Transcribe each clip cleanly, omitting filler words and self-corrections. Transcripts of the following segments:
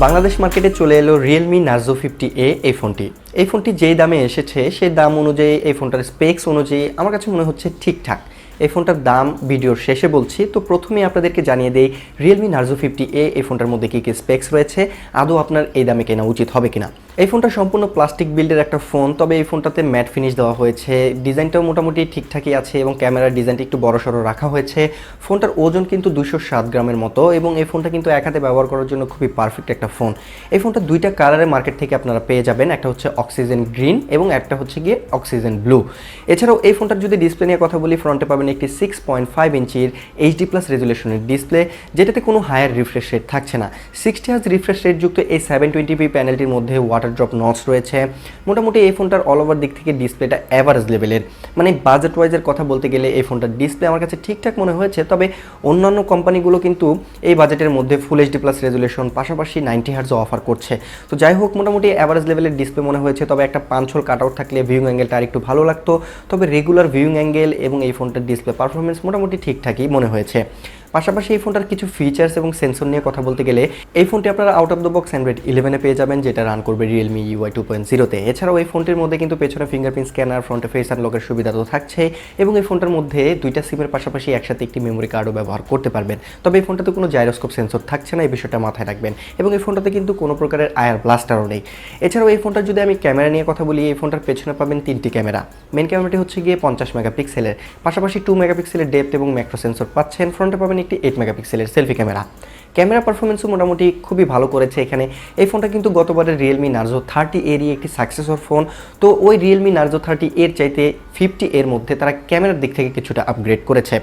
বাংলাদেশ মার্কেটে চলে এলো Realme Narzo 50A এই ফোনটি। এই ফোনটি যেই দামে এসেছে সেই দাম অনুযায়ী এই ফোনটার স্পেক্স অনুযায়ী আমার কাছে মনে হচ্ছে ঠিকঠাক। এই ফোনটার দাম ভিডিওর শেষে বলছি, তো প্রথমেই আপনাদেরকে জানিয়ে দেই Realme Narzo 50A এই ফোনটার মধ্যে কী কী স্পেক্স রয়েছে, আদৌ আপনার এই দামে কেনা উচিত হবে কিনা। এই ফোনটা সম্পূর্ণ প্লাস্টিক বিল্ডের একটা ফোন, তবে এই ফোনটাতে ম্যাট ফিনিশ দেওয়া হয়েছে, ডিজাইনটাও মোটামুটি ঠিকঠাকই আছে এবং ক্যামেরার ডিজাইনটা একটু বড়সড় রাখা হয়েছে। ফোনটার ওজন কিন্তু 207 গ্রামের মতো এবং এই ফোনটা কিন্তু এক হাতে ব্যবহার করার জন্য খুবই পারফেক্ট একটা ফোন। এই ফোনটা দুইটা কালারে মার্কেট থেকে আপনারা পেয়ে যাবেন, একটা হচ্ছে অক্সিজেন গ্রিন এবং একটা হচ্ছে গিয়ে অক্সিজেন ব্লু। এছাড়াও এই ফোনটার যদি ডিসপ্লে নিয়ে কথা বলি, ফ্রন্টে পাবেন একটি 6.5 ইঞ্চির HD+ রেজুলেশনের ডিসপ্লে, যেটাতে কোনো হায়ার রিফ্রেশ রেট থাকছে না। 60 হার্জ রিফ্রেশ রেট যুক্ত এই 720p প্যানেলটির মধ্যে ড্রপ নটস রয়েছে। মোটামুটি এই ফোনটার অল ওভার দিক থেকে ডিসপ্লেটা অ্যাভারেজ লেভেলের, মানে বাজেট ওয়াইজের কথা বলতে গেলে এই ফোনটার ডিসপ্লে আমার কাছে ঠিকঠাক মনে হয়েছে। তবে অন্যান্য কোম্পানিগুলো কিন্তু এই বাজেটের মধ্যে ফুল HD+ রেজুলেশন পাশাপাশি 90 হার্জও অফার করছে। তো যাই হোক, মোটামুটি অ্যাভারেজ লেভেলের ডিসপ্লে মনে হয়েছে। তবে একটা পাঁচছল কাট আউট থাকলে ভিউইং অ্যাঙ্গেলটা আরেকটু ভালো লাগতো, তবে রেগুলার ভিউইং অ্যাঙ্গেল এবং এই ফোনটার ডিসপ্লে পারফরমেন্স মোটামুটি ঠিকঠাকই মনে হয়েছে। পাশাপাশি এই ফোনটার কিছু ফিচার্স এবং সেন্সর নিয়ে কথা বলতে গেলে এই ফোনটি আপনারা out of the box Android 11-এ পেয়ে যাবেন, যেটা রান করবে Realme UI 2.0-তে। এছাড়াও এই ফোনটির মধ্যে কিন্তু পেছনে ফিঙ্গারপ্রিন্ট স্ক্যানার, ফ্রন্টে ফেস আনলকের সুবিধা তো থাকছে এবং এই ফোনটার মধ্যে দুইটা সিমের পাশাপাশি একসাথে একটি মেমোরি কার্ডও ব্যবহার করতে পারবেন। তবে এই ফোনটাতে কোনো জাইরোস্কোপ সেন্সর থাকছে না, এই বিষয়টা মাথায় রাখবেন। এবং এই ফোনটাতে কিন্তু কোনো প্রকারের আয়ার ব্লাস্টারও নেই। এছাড়াও এই ফোনটার যদি আমি ক্যামেরা নিয়ে কথা বলি, এই ফোনটার পেছনে পাবেন তিনটি ক্যামেরা। মেন ক্যামেরাটি হচ্ছে গিয়ে 50 মেগাপিক্সেলের, পাশাপাশি 2 মেগাপিক্সেলের ডেপথ এবং ম্যাক্রো সেন্সর পাচ্ছেন। ফ্রন্টে পাবেন একটি 8 মেগাপিক্সেলের সেলফি ক্যামেরা পারফরমেন্সও মোটামুটি খুবই ভালো করেছে এখানে। এই ফোনটা কিন্তু গতবারের Realme Narzo 30A একটি সাকসেসর ফোন। তো ওই Realme Narzo 30A চাইতে 50A মধ্যে তারা ক্যামেরার দিক থেকে কিছুটা আপগ্রেড করেছে।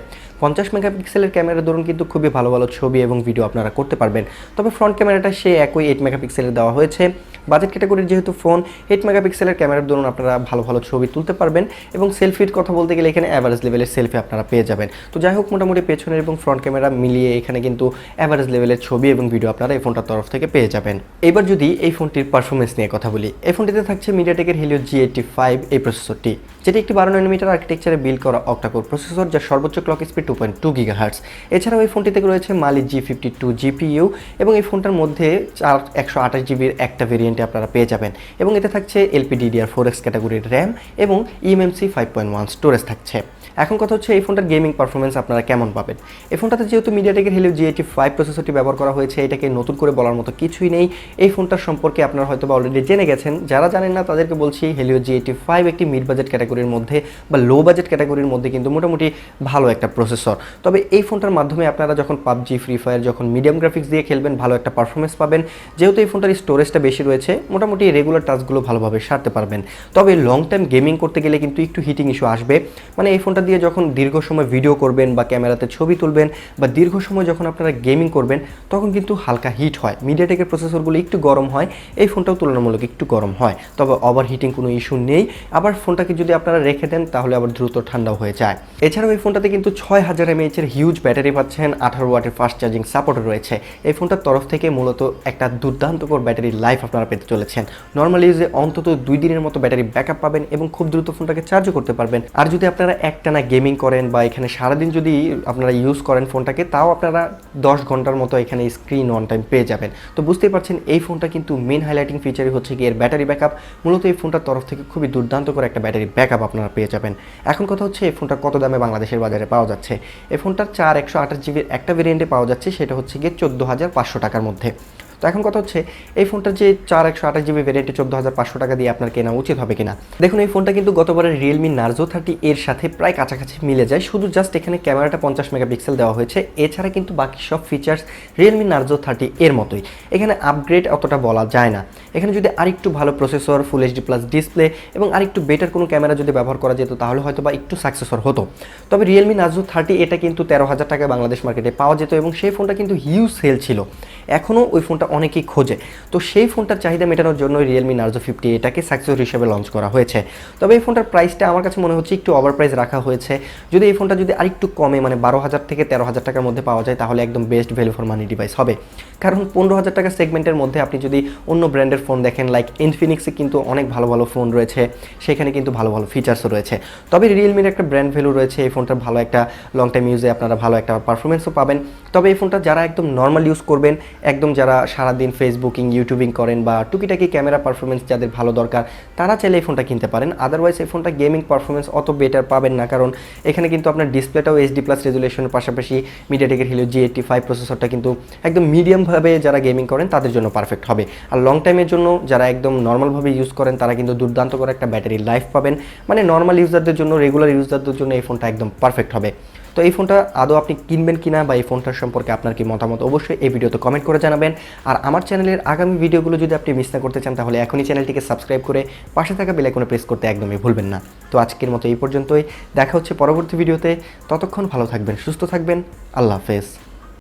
50 মেগাপিক্সেলের ক্যামেরা ধরুন কিন্তু খুবই ভালো ভালো ছবি এবং ভিডিও আপনারা করতে পারবেন। তবে ফ্রন্ট ক্যামেরাটা সে একই 8 মেগাপিক্সেলের দেওয়া হয়েছে। বাজেট ক্যাটাগরির যেহেতু ফোন, 8 মেগাপিক্সেলের ক্যামেরার ধরুন আপনারা ভালো ভালো ছবি তুলতে পারবেন এবং সেলফির কথা বলতে গেলে এখানে অ্যাভারেজ লেভেলের সেলফি আপনারা পেয়ে যাবেন। তো যাই হোক, মোটামুটি পেছনের এবং ফ্রন্ট ক্যামেরা মিলিয়ে এখানে কিন্তু অ্যাভারেজ লেভেলের ছবি এবং ভিডিও আপনারা এই ফোনটার তরফ থেকে পেয়ে যাবেন। এবার যদি এই ফোনটির পারফরমেন্স নিয়ে কথা বলি, এই ফোনটিতে থাকছে মিডিয়াটেকের Helio G85 এই প্রসেসরটি, যেটি একটি 12 nm আর্কিটেকচারে বিল্ড করা অক্টাকোর প্রসেসর, যার সর্বোচ্চ ক্লক স্পিড 2.2 GHz। এছাড়াও এই ফোনটিতে রয়েছে Mali G52 GPU এবং এই ফোনটার মধ্যে 128 জিবির একটা ভেরিয়েন্টে আপনারা পেয়ে যাবেন এবং এতে থাকছে LPDDR4X ক্যাটাগরির র্যাম এবং eMMC 5.1 স্টোরেজ থাকছে। এখন কথা হচ্ছে এই ফোনটার গেমিং পারফরমেন্স আপনারা কেমন পাবেন। এই ফোনটাতে যেহেতু মিডিয়াটেকের Helio G85 প্রসেসরটি ব্যবহার করা হয়েছে, এটাকে নতুন করে বলার মতো কিছুই নেই। এই ফোনটার সম্পর্কে আপনারা হয়তো বা অলরেডি জেনে গেছেন। যারা জানেন না তাদেরকে বলছি, Helio G85 একটি মিড বাজেট ক্যাটাগরির মধ্যে বা লো বাজেট ক্যাটাগরির মধ্যে কিন্তু মোটামুটি ভালো একটা প্রসেসর। তবে এই ফোনটার মাধ্যমে আপনারা যখন PUBG, ফ্রি ফায়ার যখন মিডিয়াম গ্রাফিক্স দিয়ে খেলবেন, ভালো একটা পারফরমেন্স পাবেন। যেহেতু এই ফোনটার স্টোরেজটা বেশি রয়েছে, মোটামুটি রেগুলার টাস্কগুলো ভালোভাবে সারতে পারবেন। তবে লং টাইম গেমিং করতে গেলে কিন্তু একটু হিটিং ইস্যু আসবে। মানে এই ফোনটা দিয়ে যখন দীর্ঘ সময় ভিডিও করবেন বা ক্যামেরাতে ছবি তুলবেন বা দীর্ঘ সময় যখন আপনারা গেমিং করবেন, তখন কিন্তু হালকা হিট হয়। মিডিয়াটেকের প্রসেসরগুলো একটু গরম হয়, এই ফোনটাও তুলনামূলক একটু গরম হয়। তবে ওভার হিটিং কোনো ইস্যু নেই। আবার ফোনটাকে যদি আপনারা রেখে দেন তাহলে আবার দ্রুত ঠান্ডাও হয়ে যায়। এছাড়াও এই ফোনটাতে কিন্তু 6000 mAh এর হিউজ ব্যাটারি পাচ্ছেন, 18 ওয়াটের ফাস্ট চার্জিং সাপোর্টও রয়েছে। এই ফোনটার তরফ থেকে মূলত একটা দুর্দান্তকর ব্যাটারি লাইফ আপনারা পেতে চলেছেন। নর্মালি ইউজে অন্তত 2 দিনের মতো ব্যাটারি ব্যাকআপ পাবেন এবং খুব দ্রুত ফোনটাকে চার্জও করতে পারবেন। আর যদি আপনারা একটানা গেমিং করেন বা এখানে সারাদিন যদি আপনারা ইউজ করেন ফোনটাকে, তাও আপনারা 10 ঘন্টার মতো এখানে স্ক্রিন অন টাইম পেয়ে যাবেন। তো বুঝতেই পারছেন এই ফোনটা কিন্তু মেন হাইলাইটিং ফিচারই হচ্ছে কি এর ব্যাটারি ব্যাকআপ। মূলত এই ফোনটার তরফ থেকে খুবই দুর্দান্ত করে একটা ব্যাটারি ব্যাকআপ আপনারা পেয়ে যাবেন। এখন কথা হচ্ছে এই ফোনটা কত দামে বাংলাদেশের বাজারে পাওয়া যাচ্ছে। এই ফোনটার 128 জিবির একটা ভেরিয়েন্টে পাওয়া যাচ্ছে, সেটা হচ্ছে গিয়ে 14,500 টাকার মধ্যে। তো এখন কথা হচ্ছে এই ফোনটার যে 428 জিবি ভেরিয়েন্টে 14,500 টাকা দিয়ে আপনার কেনা উচিত হবে কিনা। দেখুন, এই ফোনটা কিন্তু গতবারের Realme Narzo 30 সাথে প্রায় কাছাকাছি মিলে যায়, শুধু জাস্ট এখানে ক্যামেরাটা 50 মেগাপিক্সেল দেওয়া হয়েছে। এছাড়া কিন্তু বাকি সব ফিচার্স Realme Narzo 30 মতোই। এখানে আপগ্রেড অতটা বলা যায় না। এখানে যদি আরেকটু ভালো প্রসেসর, ফুল HD+ ডিসপ্লে এবং আরেকটু বেটার কোনো ক্যামেরা যদি ব্যবহার করা যেত তাহলে হয়তো বা একটু সাকসেসর হতো। তবে Realme Narzo 30 এটা কিন্তু 13,000 টাকায় বাংলাদেশ মার্কেটে পাওয়া যেত এবং সেই ফোনটা কিন্তু হিউজ সেল ছিল। এখনও ওই ফোনটা অনেকেই খোঁজে। তো সেই ফোনটার চাহিদা মেটানোর জন্য Realme Narzo 50 এটাকে সাকসেসর হিসেবে লঞ্চ করা হয়েছে। তবে এই ফোনটার প্রাইসটা আমার কাছে মনে হচ্ছে একটু ওভার প্রাইস রাখা হয়েছে। যদি এই ফোনটা যদি আরেকটু কমে, মানে 12,000 থেকে 13,000 টাকার মধ্যে পাওয়া যায়, তাহলে একদম best value for money device হবে। কারণ 15,000 টাকা সেগমেন্টের মধ্যে আপনি যদি অন্য ব্র্যান্ডের ফোন দেখেন, লাইক ইনফিনিক্সে কিন্তু অনেক ভালো ভালো ফোন রয়েছে, সেখানে কিন্তু ভালো ভালো ফিচার্সও রয়েছে। তবে রিয়েলমির একটা ব্র্যান্ড ভ্যালু রয়েছে, এই ফোনটার ভালো একটা লং টাইম ইউজে আপনারা ভালো একটা পারফরমেন্সও পাবেন। তবে এই ফোনটা যারা একদম নর্মাল ইউজ করবেন, একদম যারা সারাদিন ফেসবুকিং ইউটিউবিং করেন বা টুকিটাকি ক্যামেরা পারফরমেন্স যাদের ভালো দরকার তারা চাইলে এই ফোনটা কিনতে পারেন। আদারওয়াইজ এই ফোনটা গেমিং পারফরমেন্স অত বেটার পাবেন না, কারণ এখানে কিন্তু আপনার ডিসপ্লেটাও এইচডি প্লাস রেজুলেশনের পাশাপাশি মিডিয়াটেকের হিলিও G85 প্রসেসরটা কিন্তু একদম মিডিয়ামভাবে যারা গেমিং করেন তাদের জন্য পারফেক্ট হবে। আর লং টাইমের জন্য যারা একদম নর্মালভাবে ইউজ করেন তারা কিন্তু দুর্দান্ত করে একটা ব্যাটারি লাইফ পাবেন। মানে নর্মাল ইউজারদের জন্য, রেগুলার ইউজারদের জন্য এই ফোনটা একদম পারফেক্ট হবে। তো এই ফোনটা আদৌ আপনি কিনবেন কিনা বা এই ফোনটার সম্পর্কে আপনার কি মতামত অবশ্যই এই ভিডিওতে কমেন্ট করে জানাবেন। আর আমার চ্যানেলের আগামী ভিডিওগুলো যদি আপনি মিস না করতে চান তাহলে এখনই চ্যানেলটিকে সাবস্ক্রাইব করে পাশে থাকা বেল আইকনে প্রেস করতে একদমই ভুলবেন না। তো আজকের মতো এই পর্যন্তই, দেখা হচ্ছে পরবর্তী ভিডিওতে। ততক্ষণ ভালো থাকবেন, সুস্থ থাকবেন, আল্লাহ হাফেজ।